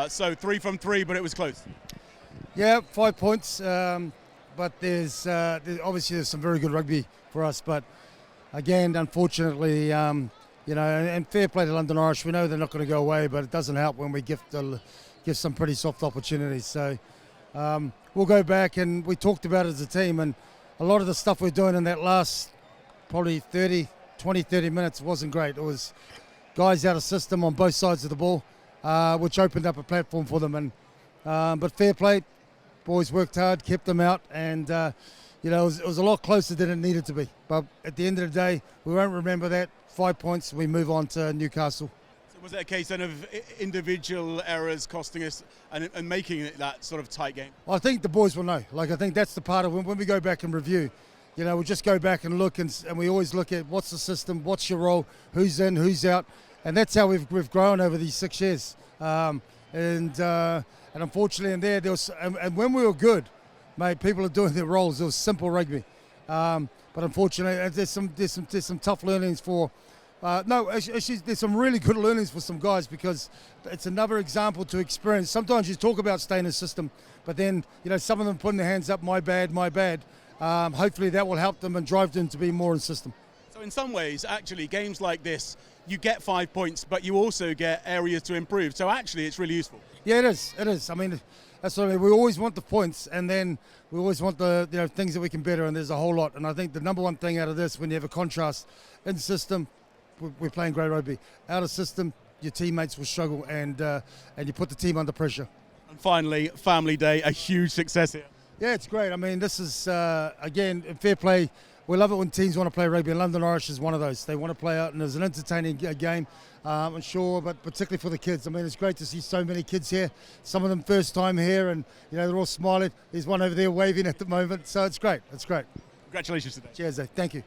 So 3 from 3, but it was close. Yeah, 5 points. But there's obviously there's some very good rugby for us. But again, unfortunately, and fair play to London Irish. We know they're not going to go away, but it doesn't help when we give some pretty soft opportunities. So we'll go back, and we talked about it as a team, and a lot of the stuff we're doing in that last probably 30 minutes wasn't great. It was guys out of system on both sides of the ball, which opened up a platform for them. But fair play, boys worked hard, kept them out, and it was a lot closer than it needed to be. But at the end of the day, we won't remember that. 5 points, we move on to Newcastle. So was it a case then of individual errors costing us and making it that sort of tight game? I think the boys will know. I think that's the part of when we go back and review. We'll just go back and look, and we always look at what's the system, what's your role, who's in, who's out, and that's how we've grown over these 6 years. And unfortunately, there was, and when we were good, mate, people are doing their roles. It was simple rugby, but unfortunately, there's some tough learnings for. Actually, there's some really good learnings for some guys, because it's another example to experience. Sometimes you talk about staying in the system, but then some of them putting their hands up, my bad. Hopefully that will help them and drive them to be more in system. So in some ways, actually, games like this, you get 5 points, but you also get areas to improve. So actually, it's really useful. Yeah, it is. I mean, that's what I mean. We always want the points, and then we always want the things that we can better, and there's a whole lot. And I think the number one thing out of this, when you have a contrast in system, we're playing great rugby. Out of system, your teammates will struggle, and you put the team under pressure. And finally, Family Day, a huge success here. Yeah, it's great. I mean, this is, again, fair play. We love it when teams want to play rugby, and London Irish is one of those. They want to play out, and it's an entertaining game, I'm sure, but particularly for the kids. I mean, it's great to see so many kids here, some of them first time here, and they're all smiling. There's one over there waving at the moment, so it's great. It's great. Congratulations today. Cheers, Thank you.